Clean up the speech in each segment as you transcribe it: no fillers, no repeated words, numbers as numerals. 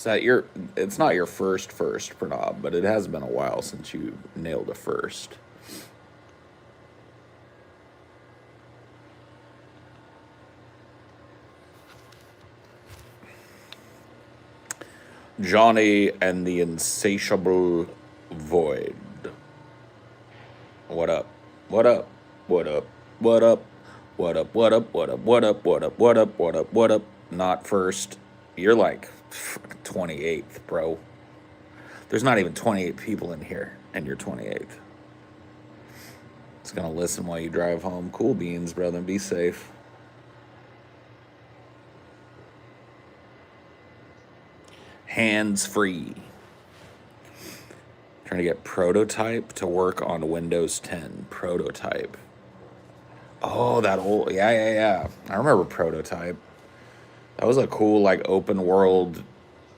It's not your first Pranav, but it has been a while since you nailed a first. Johnny and the Insatiable Void. What up? What up? What up? What up? What up? What up? What up? What up? What up? What up? What up? What up? Not first. You're like 28th, bro. There's not even 28 people in here, and you're 28th. It's gonna listen while you drive home. Cool beans, brother. Be safe. Hands free. Trying to get Prototype to work on Windows 10. Prototype. Oh, that old, yeah. I remember Prototype. That was a cool, like, open world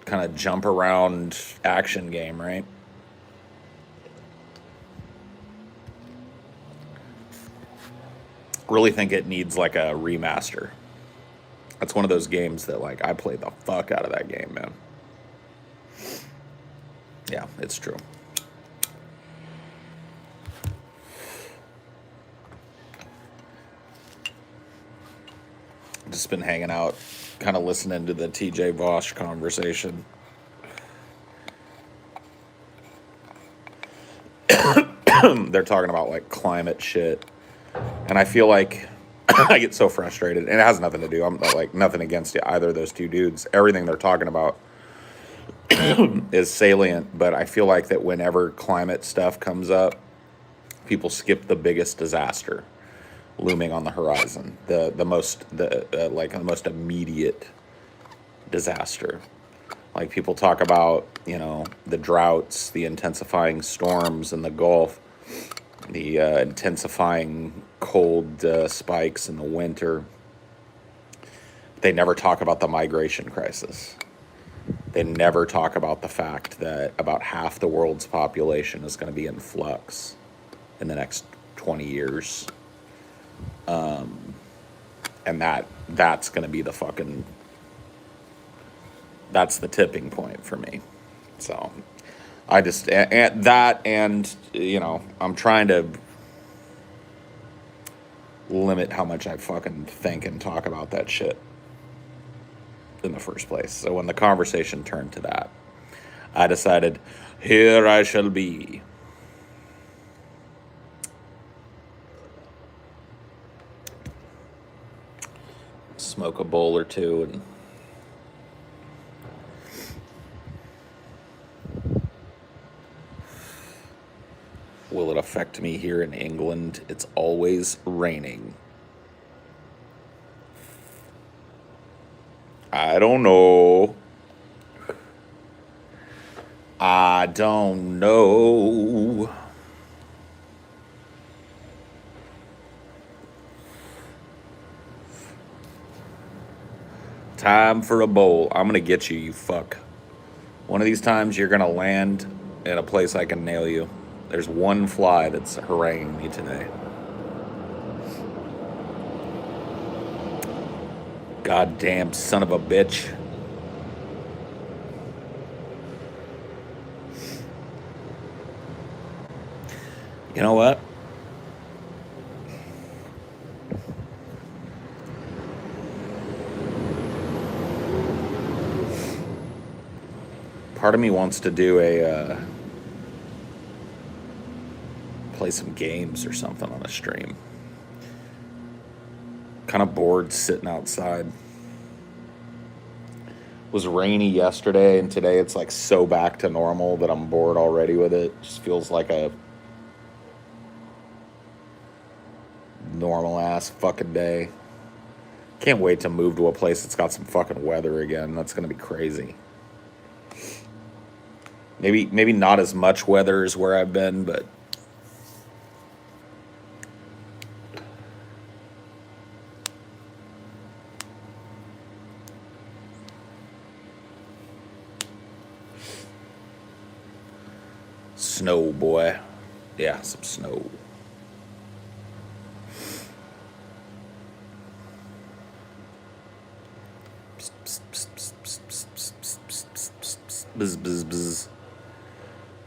kind of jump around action game, right? Really think it needs like a remaster. That's one of those games that, like, I played the fuck out of that game, man. Yeah, it's true. Just been hanging out, kind of listening to the TJ Vosh conversation. They're talking about like climate shit, and I feel like I get so frustrated, and it has nothing to do. I'm not, like, nothing against either of those two dudes. Everything they're talking about is salient, but I feel like that whenever climate stuff comes up, people skip the biggest disaster looming on the horizon, the most immediate disaster. Like, people talk about, the droughts, the intensifying storms in the Gulf, the intensifying cold spikes in the winter. They never talk about the migration crisis. They never talk about the fact that about half the world's population is going to be in flux in the next 20 years. And that's going to be that's the tipping point for me. So I just, and I'm trying to limit how much I fucking think and talk about that shit in the first place. So when the conversation turned to that, I decided, here I shall be. Smoke a bowl or two and will it affect me here in England? It's always raining. I don't know. I don't know. Time for a bowl. I'm going to get you, you fuck. One of these times you're going to land in a place I can nail you. There's one fly that's haranguing me today. Goddamn son of a bitch. You know what? Part of me wants to do play some games or something on a stream. Kind of bored sitting outside. It was rainy yesterday, and today it's like so back to normal that I'm bored already with it. Just feels like a normal ass fucking day. Can't wait to move to a place that's got some fucking weather again. That's gonna be crazy. Maybe not as much weather as where I've been, but snow, boy. Yeah, some snow. Bzz, bzz, bzz.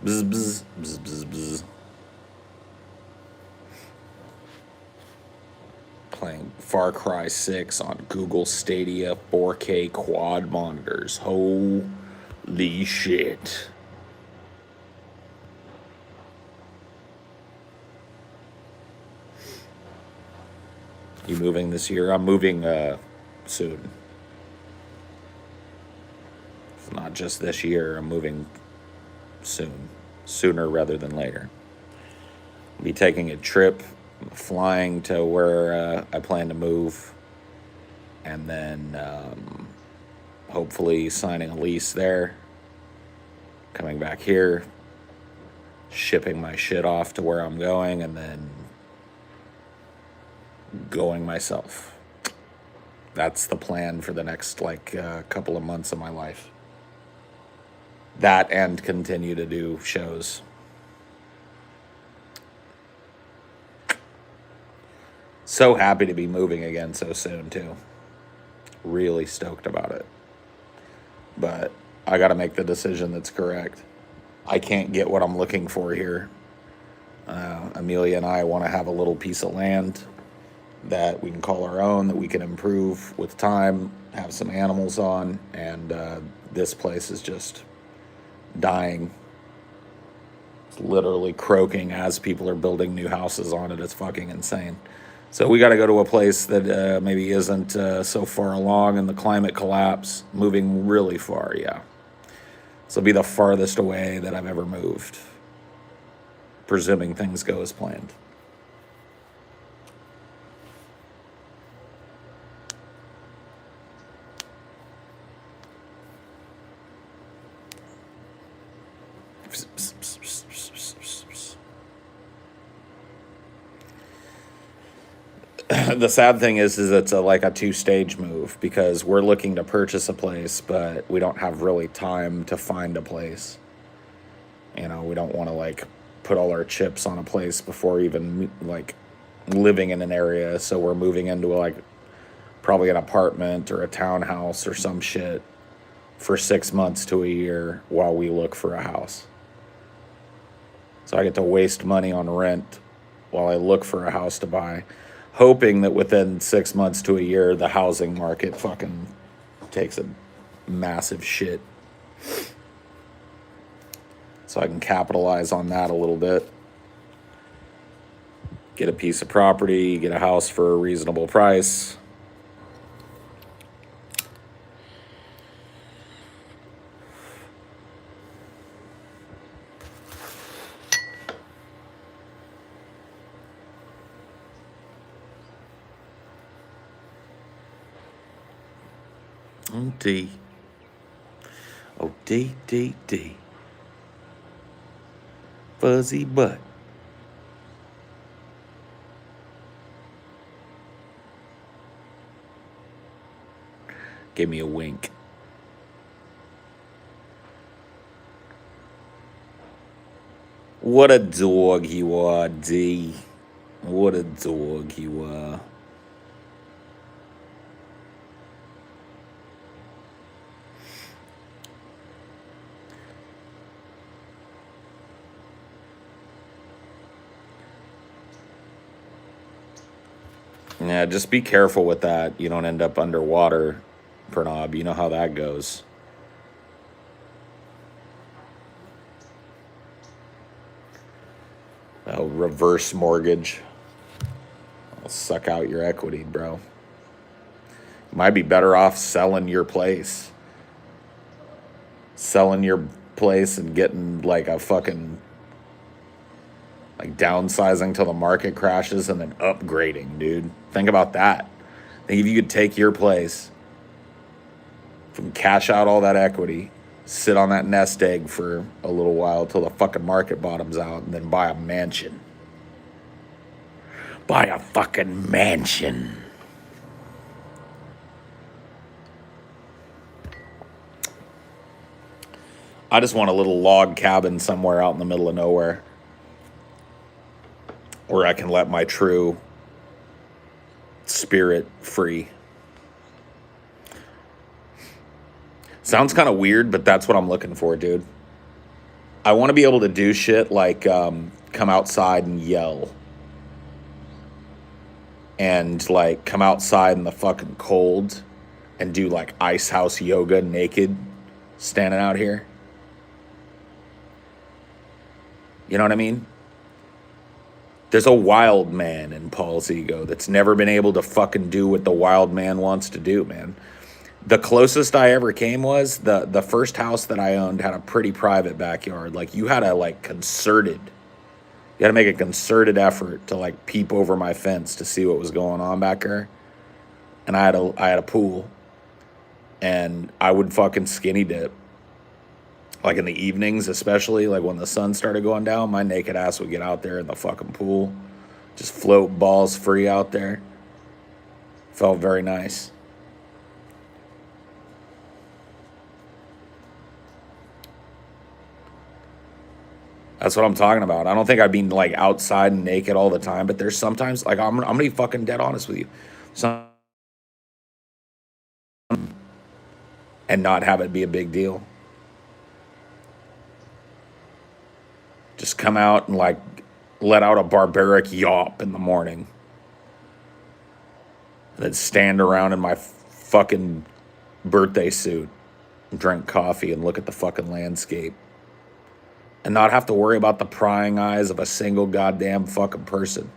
Bzz, bzz, bzz, bzz, bzz. Playing Far Cry 6 on Google Stadia 4K quad monitors. Holy shit. You moving this year? I'm moving soon. It's not just this year. I'm moving soon. Sooner rather than later. I'll be taking a trip, flying to where I plan to move, and then hopefully signing a lease there, coming back here, shipping my shit off to where I'm going, and then going myself. That's the plan for the next couple of months of my life. That and continue to do shows. So happy to be moving again so soon too. Really stoked about it. But I got to make the decision that's correct. I can't get what I'm looking for here. Amelia and I want to have a little piece of land that we can call our own, that we can improve with time, have some animals on, and this place is just dying. It's literally croaking as people are building new houses on it. It's fucking insane. So we got to go to a place that maybe isn't so far along in the climate collapse, moving really far, yeah. This will be the farthest away that I've ever moved, presuming things go as planned. The sad thing is it's like a two-stage move, because we're looking to purchase a place, but we don't have really time to find a place. You know, we don't want to put all our chips on a place before even living in an area. So we're moving into probably an apartment or a townhouse or some shit for 6 months to a year while we look for a house. So I get to waste money on rent while I look for a house to buy, hoping that within 6 months to a year, the housing market fucking takes a massive shit. So I can capitalize on that a little bit. Get a piece of property, get a house for a reasonable price. Oh, D. Oh, D, D, D. Fuzzy butt. Give me a wink. What a dog you are, D. What a dog you are. Yeah, just be careful with that. You don't end up underwater, Pranob. You know how that goes. Oh, reverse mortgage. I'll suck out your equity, bro. You might be better off selling your place. Selling your place and getting a fucking downsizing till the market crashes and then upgrading, dude. Think about that. Think if you could take your place, from cash out all that equity, sit on that nest egg for a little while till the fucking market bottoms out, and then buy a mansion. Buy a fucking mansion. I just want a little log cabin somewhere out in the middle of nowhere, where I can let my true spirit free. Sounds kind of weird, but that's what I'm looking for, dude. I want to be able to do shit like come outside and yell. And like come outside in the fucking cold and do like ice house yoga naked standing out here. You know what I mean? There's a wild man in Paul's ego that's never been able to fucking do what the wild man wants to do, man. The closest I ever came was the first house that I owned had a pretty private backyard. Like you had to like you had to make a concerted effort to like peep over my fence to see what was going on back there. And I had a pool, and I would fucking skinny dip. Like in the evenings, especially like when the sun started going down, my naked ass would get out there in the fucking pool, just float balls free out there. Felt very nice. That's what I'm talking about. I don't think I'd be like outside and naked all the time, but there's sometimes like I'm gonna be fucking dead honest with you. And not have it be a big deal. Just come out and like let out a barbaric yawp in the morning. And then stand around in my fucking birthday suit and drink coffee and look at the fucking landscape. And not have to worry about the prying eyes of a single goddamn fucking person.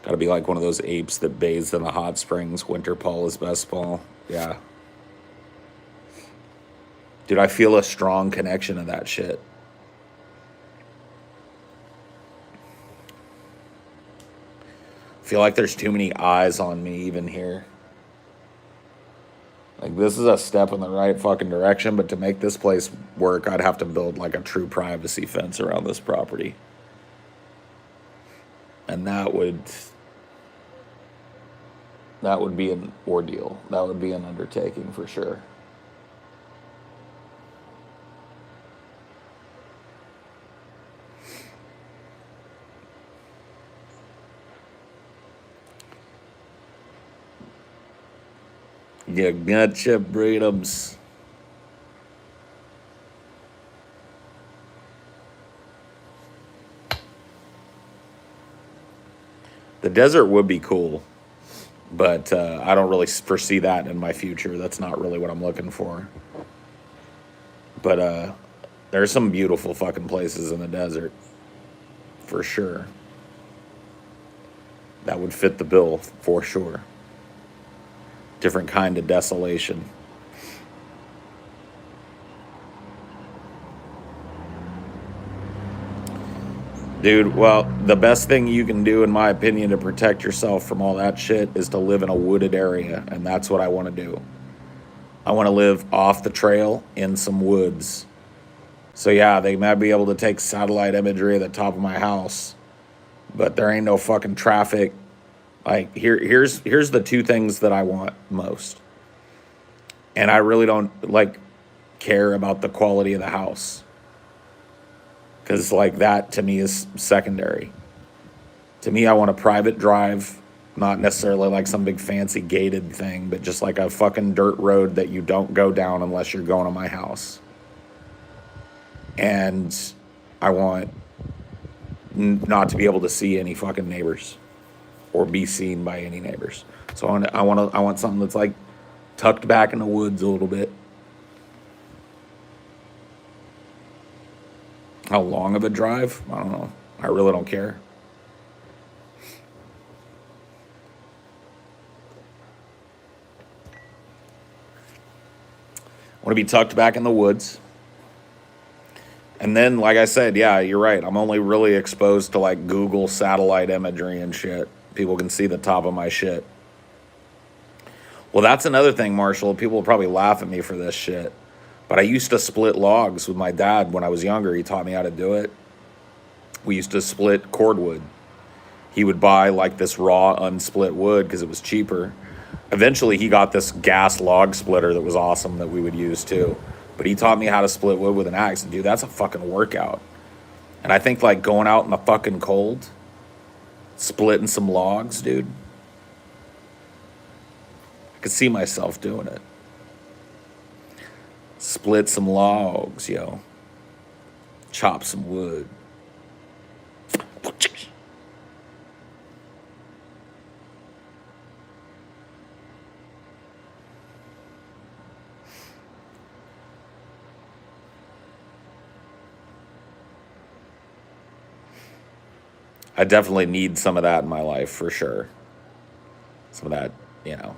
Gotta be like one of those apes that bathes in the hot springs. Winter Paul is best Paul. Yeah. Dude, I feel a strong connection to that shit. I feel like there's too many eyes on me even here. Like, this is a step in the right fucking direction, but to make this place work, I'd have to build like a true privacy fence around this property. And that would be an ordeal. That would be an undertaking for sure. You gotcha, Breedums. The desert would be cool, but I don't really foresee that in my future. That's not really what I'm looking for. But there's some beautiful fucking places in the desert, for sure. That would fit the bill, for sure. Different kind of desolation. Dude, well, the best thing you can do, in my opinion, to protect yourself from all that shit is to live in a wooded area, and that's what I want to do. I want to live off the trail in some woods. So yeah, they might be able to take satellite imagery at the top of my house, but there ain't no fucking traffic. Like, here's the two things that I want most. And I really don't, like, care about the quality of the house. Because, like, that, to me, is secondary. To me, I want a private drive, not necessarily like some big fancy gated thing, but just like a fucking dirt road that you don't go down unless you're going to my house. And I want not to be able to see any fucking neighbors. Or be seen by any neighbors. So I want something that's like tucked back in the woods a little bit. How long of a drive? I don't know. I really don't care. I want to be tucked back in the woods. And then, like I said, yeah, you're right. I'm only really exposed to like Google satellite imagery and shit. People can see the top of my shit. Well, that's another thing, Marshall. People will probably laugh at me for this shit. But I used to split logs with my dad when I was younger. He taught me how to do it. We used to split cordwood. He would buy like this raw unsplit wood because it was cheaper. Eventually, he got this gas log splitter that was awesome that we would use too. But he taught me how to split wood with an axe, and dude, that's a fucking workout. And I think like going out in the fucking cold, splitting some logs, dude. I could see myself doing it. Split some logs, yo. Chop some wood. I definitely need some of that in my life for sure. Some of that, you know,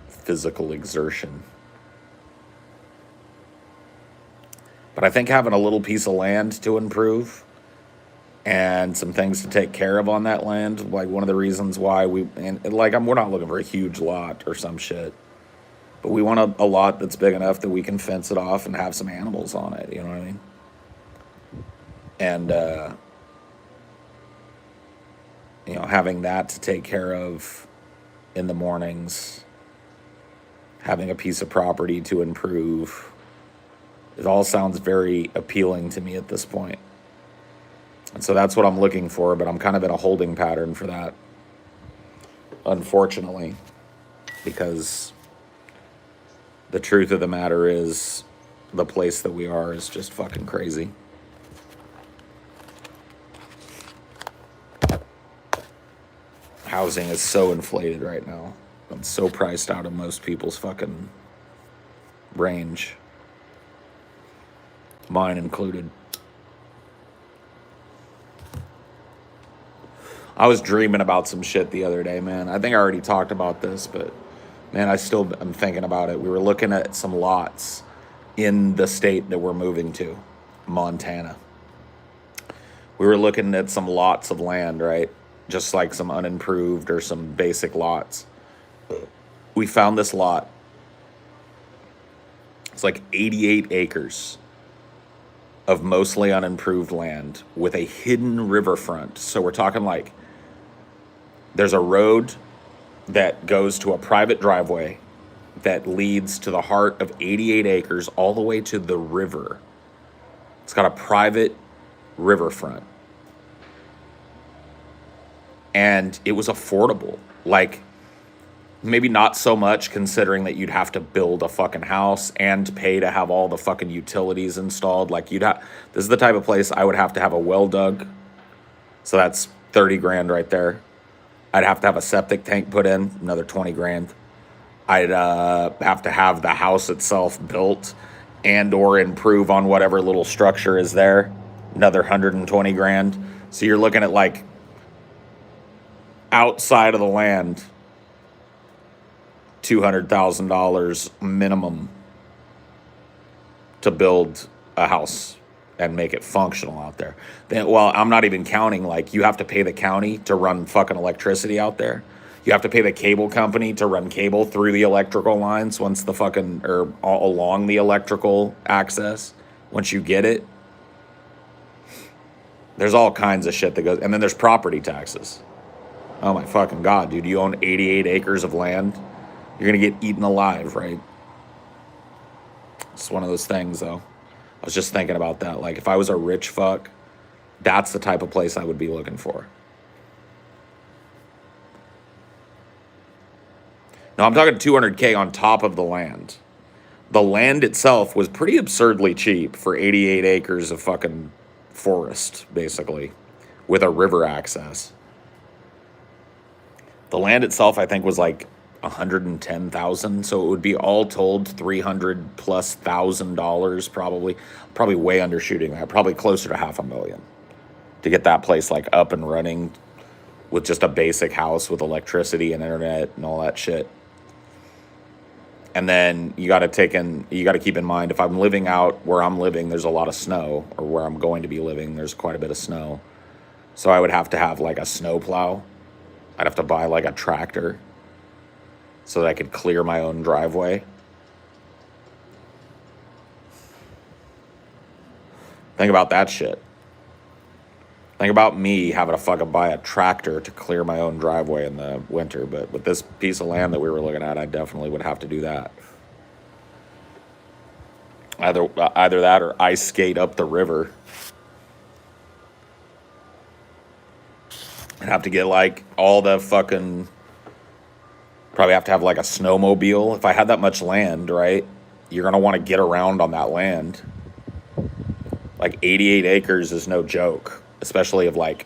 physical exertion. But I think having a little piece of land to improve and some things to take care of on that land, like one of the reasons why we're not looking for a huge lot or some shit, but we want a lot that's big enough that we can fence it off and have some animals on it. You know what I mean? And, you know, having that to take care of in the mornings, having a piece of property to improve, it all sounds very appealing to me at this point. And so that's what I'm looking for, but I'm kind of in a holding pattern for that, unfortunately, because the truth of the matter is the place that we are is just fucking crazy. Housing is so inflated right now. It's so priced out of most people's fucking range. Mine included. I was dreaming about some shit the other day, man. I think I already talked about this, but man, I still am thinking about it. We were looking at some lots in the state that we're moving to, Montana. We were looking at some lots of land, right? Just like some unimproved or some basic lots. We found this lot. It's like 88 acres of mostly unimproved land with a hidden riverfront. So we're talking like there's a road that goes to a private driveway that leads to the heart of 88 acres all the way to the river. It's got a private riverfront. And it was affordable. Like, maybe not so much considering that you'd have to build a fucking house and pay to have all the fucking utilities installed. Like, this is the type of place I would have to have a well dug. So that's 30 grand right there. I'd have to have a septic tank put in, another 20 grand. I'd have to have the house itself built and or improve on whatever little structure is there, another 120 grand. So you're looking at like outside of the land, $200,000 minimum to build a house and make it functional out there. Then, well, I'm not even counting, like, you have to pay the county to run fucking electricity out there. You have to pay the cable company to run cable through the electrical lines once the fucking, or all along the electrical access, once you get it. There's all kinds of shit that goes, and then there's property taxes. Oh my fucking God, dude, you own 88 acres of land. You're going to get eaten alive, right? It's one of those things, though. I was just thinking about that. Like, if I was a rich fuck, that's the type of place I would be looking for. Now, I'm talking 200K on top of the land. The land itself was pretty absurdly cheap for 88 acres of fucking forest, basically, with a river access. The land itself, I think, was like $110,000, so it would be all told $300,000+, probably way undershooting that, probably closer to $500,000 to get that place like up and running with just a basic house with electricity and internet and all that shit. And then you got to keep in mind, if I'm living out where I'm living, there's a lot of snow, or where I'm going to be living, there's quite a bit of snow. So I would have to have like a snow plow. I'd have to buy like a tractor so that I could clear my own driveway. Think about that shit. Think about me having to fucking buy a tractor to clear my own driveway in the winter. But with this piece of land that we were looking at, I definitely would have to do that. Either that or ice skate up the river. I'd have to get like all the fucking. Probably have to have like a snowmobile. If I had that much land, right? You're gonna want to get around on that land. Like 88 acres is no joke, especially of like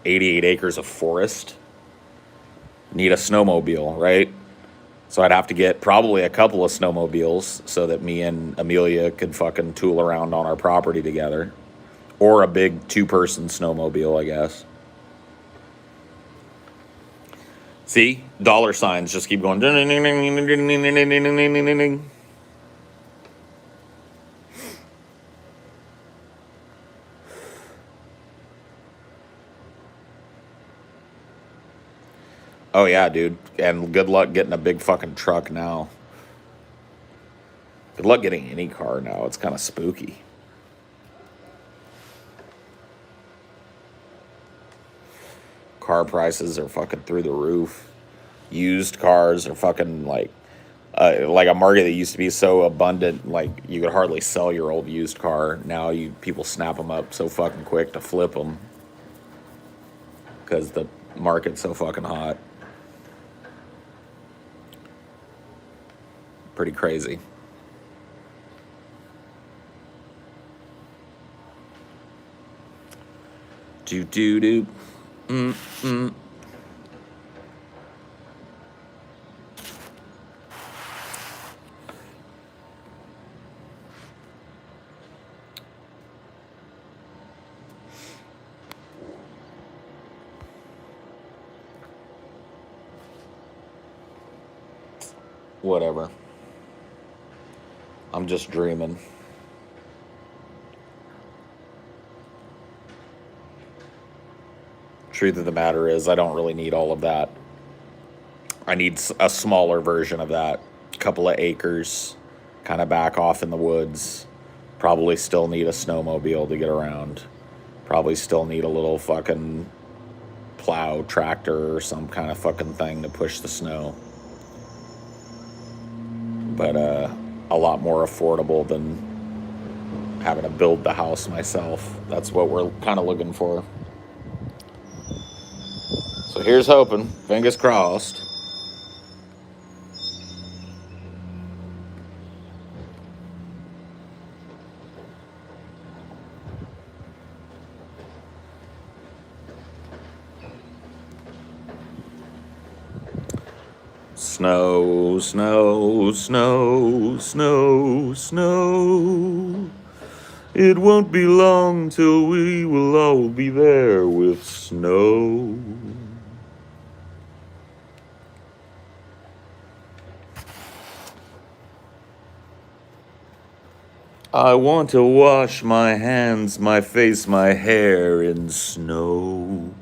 88 acres of forest. Need a snowmobile, right? So I'd have to get probably a couple of snowmobiles so that me and Amelia could fucking tool around on our property together. Or a big two-person snowmobile, I guess. See? Dollar signs just keep going. Oh, yeah, dude. And good luck getting a big fucking truck now. Good luck getting any car now. It's kind of spooky. Car prices are fucking through the roof. Used cars are fucking like a market that used to be so abundant, like you could hardly sell your old used car. Now people snap them up so fucking quick to flip them because the market's so fucking hot. Pretty crazy. Do. Whatever. I'm just dreaming. Truth of the matter is, I don't really need all of that. I need a smaller version of that. A couple of acres, kind of back off in the woods. Probably still need a snowmobile to get around. Probably still need a little fucking plow tractor or some kind of fucking thing to push the snow. But a lot more affordable than having to build the house myself. That's what we're kind of looking for. So here's hoping. Fingers crossed. Snow, snow, snow, snow, snow. It won't be long till we will all be there with snow. I want to wash my hands, my face, my hair in snow.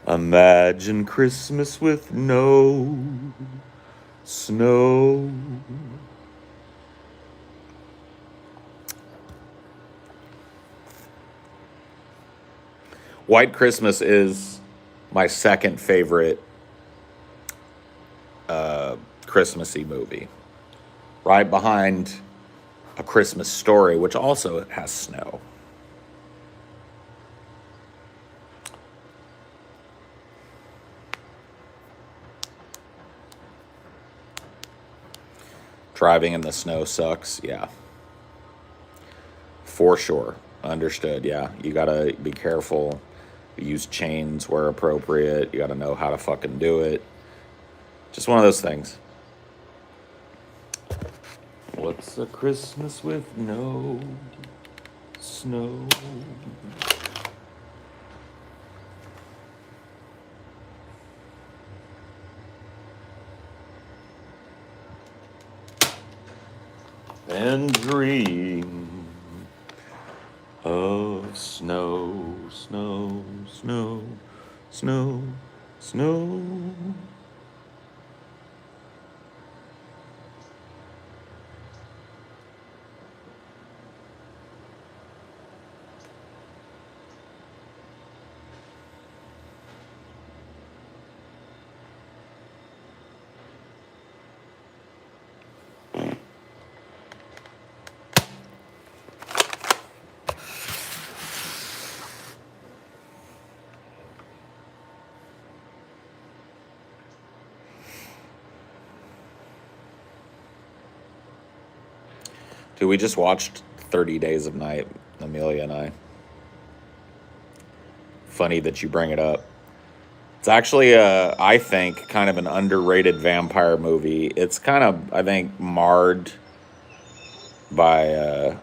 Imagine Christmas with no snow. White Christmas is my second favorite Christmassy movie. Right behind A Christmas Story, which also has snow. Driving in the snow sucks, yeah. For sure. Understood, yeah. You gotta be careful. Use chains where appropriate. You gotta know how to fucking do it. Just one of those things. What's a Christmas with no snow? And dream of snow, snow, snow, snow, snow. Dude, we just watched 30 Days of Night, Amelia and I. Funny that you bring it up. It's actually, I think, kind of an underrated vampire movie. It's kind of, I think, marred by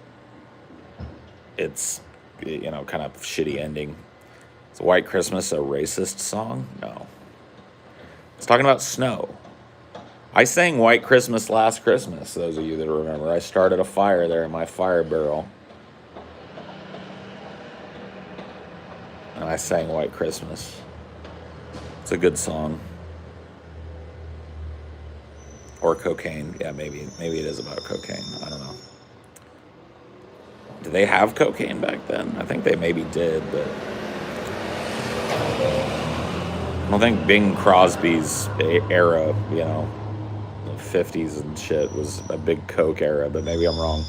its, kind of shitty ending. Is White Christmas a racist song? No. It's talking about snow. I sang White Christmas last Christmas, those of you that remember. I started a fire there in my fire barrel. And I sang White Christmas. It's a good song. Or cocaine. Yeah, maybe it is about cocaine. I don't know. Did they have cocaine back then? I think they maybe did, but I don't think Bing Crosby's era, the 50s and shit, was a big coke era, but maybe I'm wrong.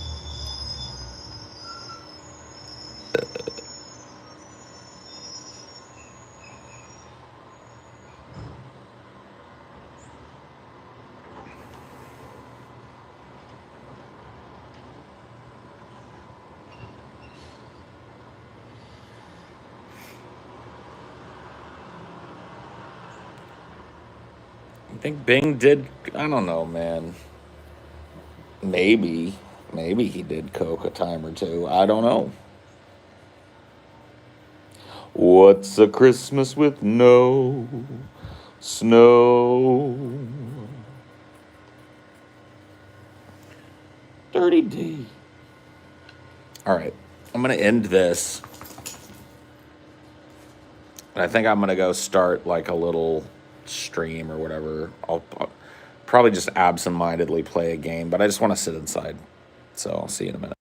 I think Bing did, I don't know, man. Maybe he did coke a time or two. I don't know. What's a Christmas with no snow? 30D. All right, I'm going to end this. I think I'm going to go start like a little stream or whatever. I'll probably just absentmindedly play a game, but I just want to sit inside. So I'll see you in a minute.